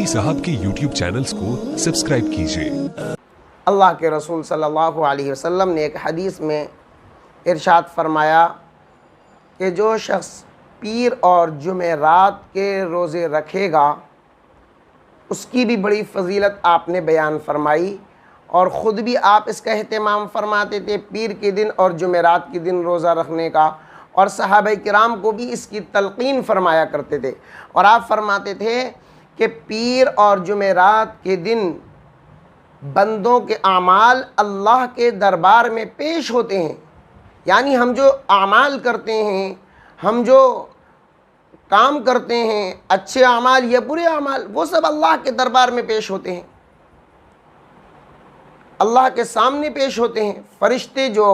मौलवी साहब के YouTube चैनल्स को सब्सक्राइब कीजिए। अल्लाह के रसूल सल्लल्लाहु अलैहि वसल्लम ने एक हदीस में इरशाद फरमाया कि जो शख्स पीर और जुमेरात के रोज़े रखेगा उसकी भी बड़ी फ़जीलत आपने बयान फरमाई, और ख़ुद भी आप इसका एहतमाम फरमाते थे पीर के दिन और जुमेरात के दिन रोज़ा रखने का, और सहाबाए किराम को भी इसकी तलक़ीन फरमाया करते थे। और आप फरमाते थे कि पीर और जुमेरात के दिन बंदों के आमाल अल्लाह के दरबार में पेश होते हैं, यानी हम जो आमाल करते हैं, हम जो काम करते हैं, अच्छे आमाल या बुरे आमाल, वो सब अल्लाह के दरबार में पेश होते हैं, अल्लाह के सामने पेश होते हैं। फ़रिश्ते जो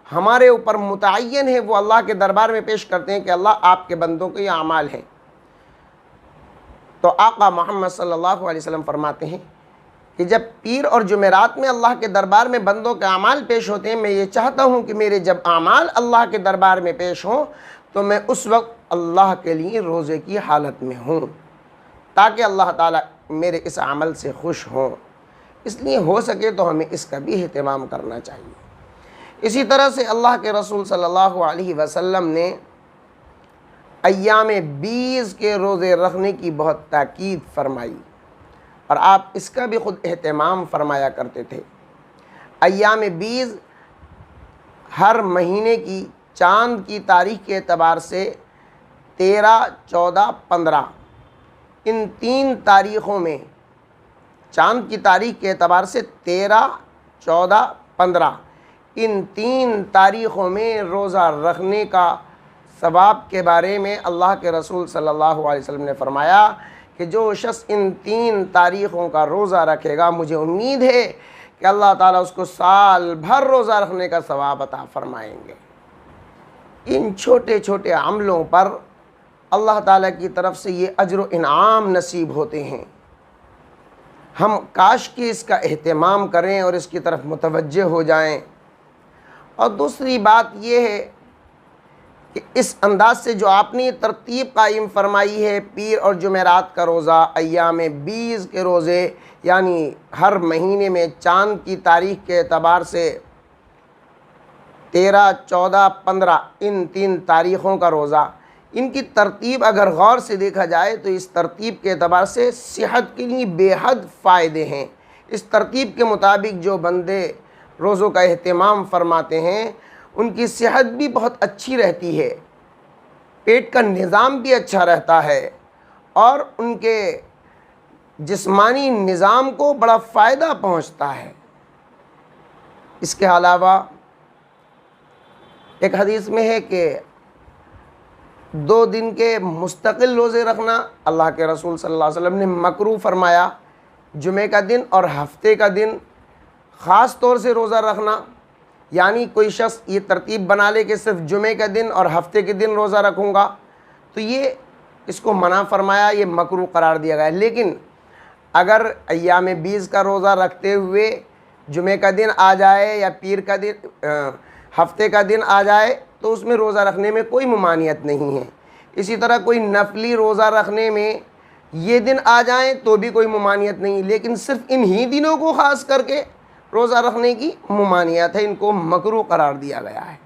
हमारे ऊपर मुतअय्यन है वो अल्लाह के दरबार में पेश करते हैं कि अल्लाह आपके बंदों के ये आमाल हैं। तो आका मोहम्मद सल्लल्लाहु अलैहि वसल्लम फरमाते हैं कि जब पीर और जुमेरात में अल्लाह के दरबार में बंदों के आमाल पेश होते हैं, मैं ये चाहता हूँ कि मेरे जब आमाल अल्लाह के दरबार में पेश हों तो मैं उस वक्त अल्लाह के लिए रोज़े की हालत में हूँ, ताकि अल्लाह ताला मेरे इस अमल से खुश हों। इसलिए हो सके तो हमें इसका भी एहतमाम करना चाहिए। इसी तरह से अल्लाह के रसूल सल्लल्लाहु अलैहि वसल्लम ने अय्याम बीस के रोज़े रखने की बहुत ताकीद फरमाई, और आप इसका भी ख़ुद एहतमाम फरमाया करते थे। अय्याम बीस हर महीने की चाँद की तारीख़ के एतबार से 13, 14, 15 इन 3 तारीख़ों में, चाँद की तारीख़ के एतबार से 13, 14, 15 इन 3 तारीख़ों में रोज़ा रखने का सवाब के बारे में अल्लाह के रसूल सल्लल्लाहु अलैहि वसल्लम ने फरमाया कि जो शख्स इन 3 तारीख़ों का रोज़ा रखेगा, मुझे उम्मीद है कि अल्लाह ताला उसको साल भर रोज़ा रखने का सवाब अता फरमाएंगे। इन छोटे छोटे अमलों पर अल्लाह ताला की तरफ से ये अज्र व इनाम नसीब होते हैं। हम काश कि इसका एहतमाम करें और इसकी तरफ मुतवज्जे हो जाएं। और दूसरी बात ये है कि इस अंदाज से जो आपने तरतीब कायम फरमाई है, पीर और जुमेरात का रोज़ा, अय्याम बीस के रोज़े, यानी हर महीने में चाँद की तारीख़ के एतबार से 13, 14, 15 इन 3 तारीख़ों का रोज़ा, इनकी तरतीब अगर गौर से देखा जाए तो इस तरतीब के एतबार से सेहत के लिए बेहद फ़ायदे हैं। इस तरतीब के मुताबिक जो बंदे रोज़ों का एहतमाम फरमाते हैं उनकी सेहत भी बहुत अच्छी रहती है, पेट का निज़ाम भी अच्छा रहता है, और उनके जिस्मानी निज़ाम को बड़ा फ़ायदा पहुंचता है। इसके अलावा एक हदीस में है कि 2 दिन के मुस्तकिल रोज़े रखना अल्लाह के रसूल सल्लल्लाहु अलैहि वसल्लम ने मकरूह फरमाया। जुमे का दिन और हफ्ते का दिन ख़ास तौर से रोज़ा रखना, यानी कोई शख्स ये तरतीब बना ले कि सिर्फ जुमे का दिन और हफ्ते के दिन रोज़ा रखूँगा, तो ये इसको मना फरमाया, ये मकरूह करार दिया गया है। लेकिन अगर अय्याम बीस का रोज़ा रखते हुए जुमे का दिन आ जाए या पीर का दिन हफ्ते का दिन आ जाए तो उसमें रोज़ा रखने में कोई ममानियत नहीं है। इसी तरह कोई नफली रोज़ा रखने में ये दिन आ जाएं तो भी कोई ममानियत नहीं, लेकिन सिर्फ इन ही दिनों को ख़ास करके रोज़ा रखने की ममानियत है, इनको मकरूह करार दिया गया है।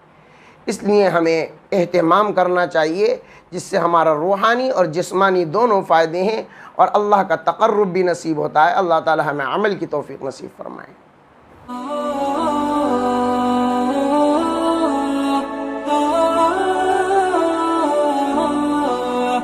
इसलिए हमें एहतमाम करना चाहिए, जिससे हमारा रूहानी और जिस्मानी दोनों फ़ायदे हैं और अल्लाह का तक़र्रुब भी नसीब होता है। अल्लाह ताला हमें अमल की तौफ़ीक़ नसीब फ़रमाए।